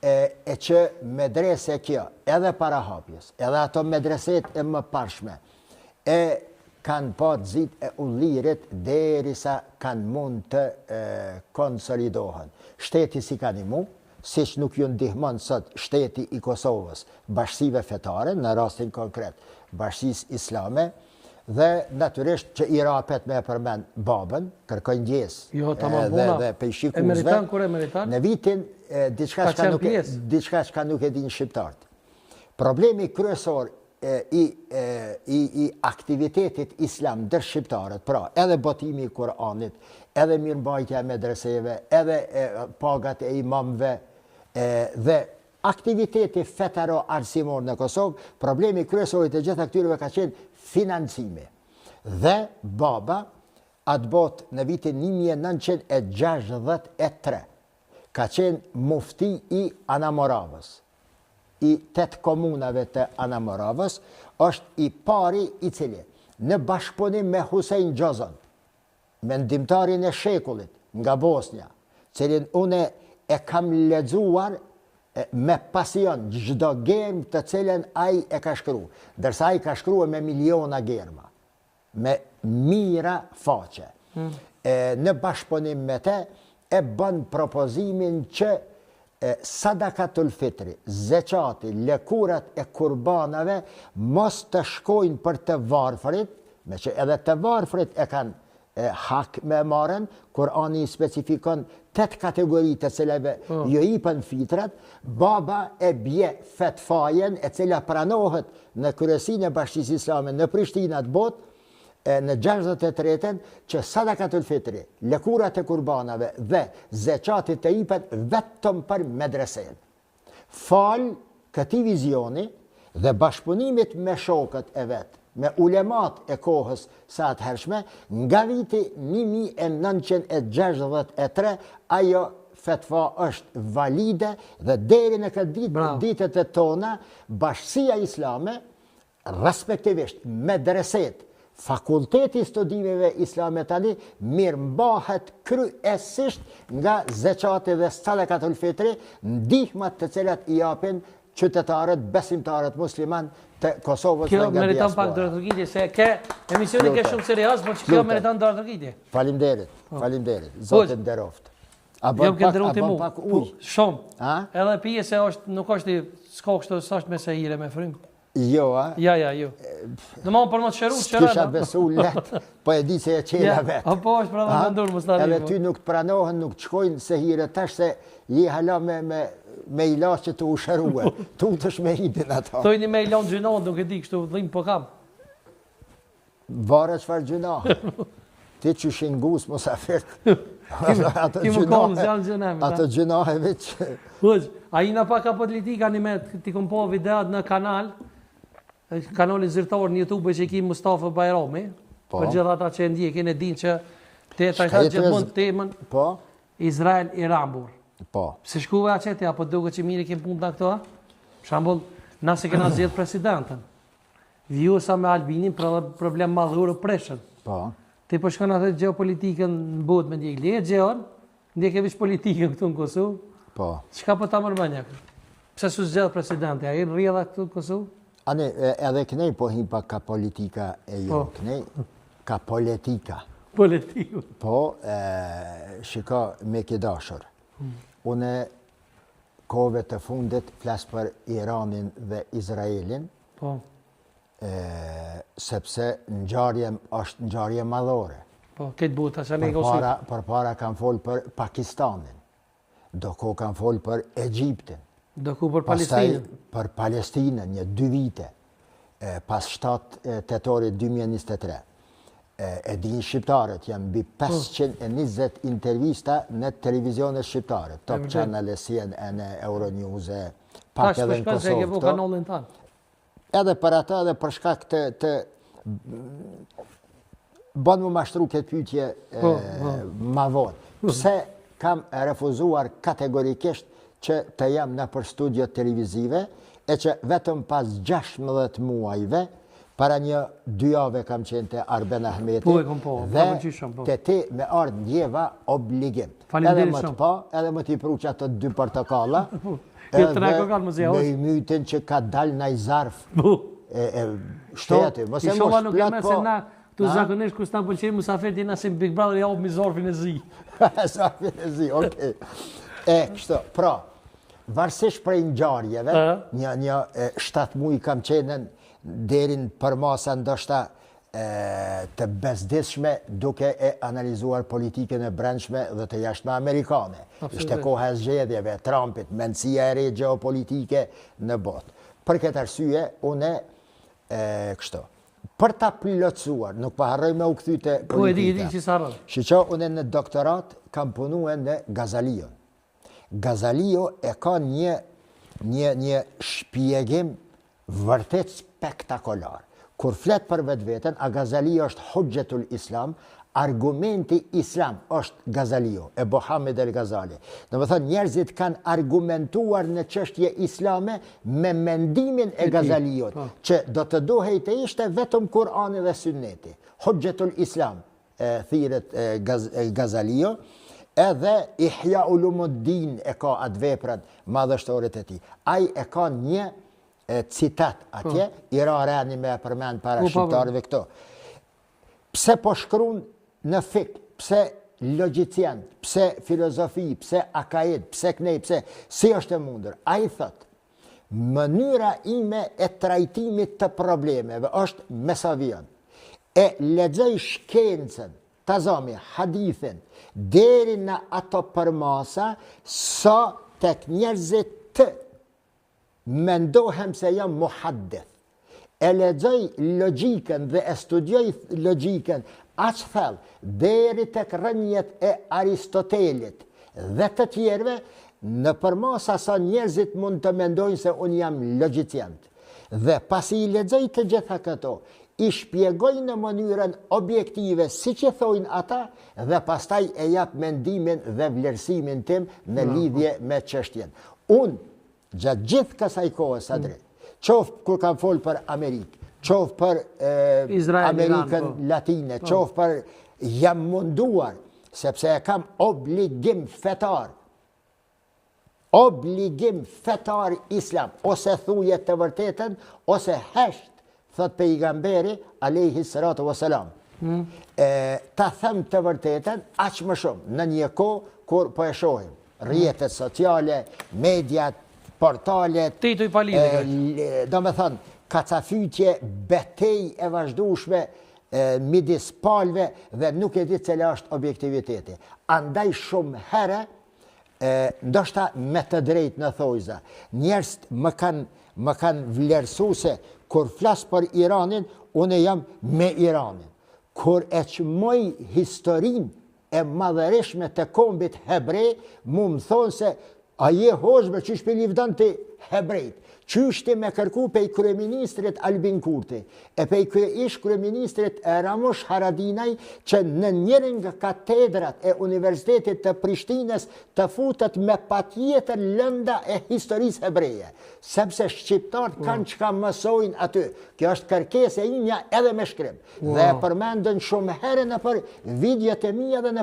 e që medrese kjo, edhe para hapjes, edhe ato medreset e më parshme, e kanë pa zit e ullirit derisa kanë mund të konsolidohen. Shteti si ka një mu, si që nuk ju ndihmon sot shteti i Kosovës, bashkësive fetare, në rastin konkret, bashkësis islame, dhe naturisht që i rapet me përmen babën, kërkojnë gjes dhe pejshikuzve, emeritan kur emeritan? Në vitin diçka që ka nuk e din shqiptarët. Problemi kryesor i aktivitetit islam dër shqiptarët, pra edhe botimi i Kur'anit, edhe mirëmbajtja e medreseve, edhe pagat e imamve, dhe aktiviteti fetaro arsimor në Kosovë, problemi kryesor të gjitha këtyreve ka qenë financime. Dhe baba, atë botë në vitin 1963, ka qenë mufti i Anamoravës, i 8 komunave të Anamoravës, është i pari i cili, në bashkëpunim me Husein Gjozon, me ndimtarin e shekullit nga Bosnia, cilin une e kam lexuar me pasion çdo germ të cilën ai e ka shkruar, ndërsa ai ka shkruar me miliona germa, me mira faqe. Në bashkëpunim me te, e bën propozimin që sadakatul fitri, zeqati, lëkurat e kurbanave mos të shkojnë për të varfërit, me që edhe të varfërit e kanë hak me marrën, Kurani specifikon 8 kategori të cilave jo ipen fitrat, baba e bje fetfajen e cila pranohet në kryesinë e Bashkisë Islame në Prishtinë atë botë, në 63-ën, që sadakatul fitri, lëkurat e kurbanave dhe zeqatit të ipen vetëm për medresen. Fal këti vizioni dhe bashkëpunimit me shokët e vetë, me ulemat e kohës sa të hershme, nga viti 1963, ajo fetva është valide dhe deri në këtë ditët e tona, Bashkësia Islame, respektivisht medreset, Fakulteti studimeve islame tani, mirëmbahet kryesisht nga zeqati dhe sadakatul fitri, ndihmat të cilat i japin qytetarët, besimtarët musliman të Kosovës dhe nga diaspora. Kjo meriton pak dërtërgjitje, se ke emisioni ke shumë serios, por që kjo meriton dërtërgjitje. Falimderit, zotin deroft. Jo ke ndërru ti mu, shumë. Edhe pije se nuk është s'ka kështu, s'është me se hire me frymë. Jo, a? Ja, jo. Në më për më të shëru, s'kisha besu letë, po e di se e qela vetë. Po është pra dhe ndurë më stari. Edhe ty nuk të pranohen, nuk të shkojnë se hire tash se je hala me ilas që të ushëruhe. Tu të shmehidin ato. Tojni me ilan gjynohën, nuk e di kështu, dhimë po kam. Vare qëfar gjynohën. Ti që shingus mos afirt. Ti më konë zjanë gjynohën. Ato gjynohëve që... A i në paka politika një me t'i kom po videat në kanalin zyrtar në YouTube që i ki Mustafa Bajrami, për gjitha ata që e ndjekin e din që te ta ka gjithmonë temën Izrael i rambur. Se shkuve a qëti, apo duke që mirë i kem punë në këto? Shambull, nëse kena zjedh presidentën, vjusa me Albinin problem madhur u preshen. Ti po shkon atë geopolitikën në botë me ndjek, le gjeon, ndjek e vish politikën këtu në Kosovë. Qka po ta mërmenja? Pse su zgjedh presidenti, a i në rrjedha këtu në Kosovë? Ane, edhe kënej po himpa ka politika e jo, kënej ka politika. Politika? Po, shika me kidashur. Une kove të fundit flasë për Iranin dhe Izraelin, sepse ngjarja është ngjarje madhore. Po, këtë buta që ne gosit. Për para kanë folë për Pakistanin, doko kanë folë për Egjiptin, doko për Palestinën. Për Palestinën, 2 vite, pas 7 tetorit 2023. E din shqiptarët, janë mbi 520 intervista në televizionet shqiptare, Top Channel, CNN, Euronews, pak edhe në Kosovë. Edhe për ata dhe për shkak të banë më mashtru këtë pyetje ma vonë. Pse kam refuzuar kategorikisht që të jam në për studiot televizive, e që vetëm pas 16 muajve Para 2 jave kam qenë të Arben Ahmeti. Po e kom po, dhe po. të ti me ardhë ndjeva obligim. Faleminderit edhe më të pa, edhe më t'i pru që ato 2 portokalla. edhe me i mytin që ka dal në i zarf. Shteti, mos e shova mosh nuk e me se na tu zakonisht kur s'na pëlqejnë musafirët jena si Big Brother ja mi zorfin e zi. Zorfin e zi, okej. Kështu, pra, varësisht prej ngjarjeve, një 7 muaj kam qenë derin për masa ndoshta të bezdishme duke e analizuar politikën e brendshme dhe të jashtme amerikane. Ishte koha e zgjedhjeve, Trumpit, mendësia e re gjeopolitike në botë. Për këtë arsye, une kështu. Për ta plotësuar, nuk pa harroj me u kthy te politika. Po e di që sa rrë. Shiqo, une në doktorat kam punuar në Gazalion. Gazalio e ka një shpjegim vërtet spektakolar. Kur flet për vetveten, a Gazalio është Hujjatul Islam, argumenti islam është Gazalio, e Mohamed el Ghazali. Në më thënë, njerëzit kanë argumentuar në çështje islame me mendimin e Gazaliot, që do të duhej të ishte vetëm Kurani dhe Sunneti. Hujjatul Islam, thirret Gazalio, edhe Ihya Ulumuddin e ka atë veprat madhështore të tij. Ai e ka një citat atje, Ira Rani me përmend para shqiptarëve këto. Pse po shkruan në fik, pse logjicient, pse filozofi, pse akaid, pse knej, pse, si është e mundur? Ai thot, mënyra ime e trajtimit të problemeve është mesavian. E lexoj shkencën, tazami, hadithin, deri në ato përmasa, sa tek njerëzit të mendohem se jam muhaddith. E lexoj logjikën dhe e studioj logjikën aq thellë, deri tek rënjet e Aristotelit dhe të tjerëve, në përmasa sa njerëzit mund të mendojnë se unë jam logjicient. Dhe pasi i lexoj të gjitha këto, i shpjegoj në mënyrën objektive si që thojnë ata dhe pastaj e jap mendimin dhe vlerësimin tim në lidhje me çështjen. Unë, gjatë gjithë kësaj kohë sa drejt, qoftë kur kam folë për Amerikë, qoftë për Amerikën Latine, qoftë për jam munduar, sepse e kam obligim fetar islam, ose thuje të vërtetën, ose hesht, thot pejgamberi, alayhi salatu wassalam. Ta them të vërtetën, aq më shumë, në një kohë kur po e shohim, rrjetet sociale, mediat, portalet, do me thënë, kacafytje, betej e vazhdueshme midis palëve dhe nuk e di cila është objektiviteti. Andaj shumë herë, ndoshta me të drejtë në thojza, njerëz më kanë vlerësu se kur flas për Iranin, unë jam me Iranin. Kur e çmoj historinë e madhërishme të kombit hebrej, mu më thonë se a je hoxhme që shpe livdan të hebrejt, që shte me kërku pej kryeministrit Albin Kurti, e pej kryeministrit Ramush Haradinaj, që në njërin nga katedrat e Universitetit të Prishtinës të futet me patjetër lënda e historisë hebreje, sepse shqiptarët kanë që ka mësojnë aty. Kjo është kërkesë e imja edhe me shkrim. Dhe përmendën shumë herë në për videot e mija dhe në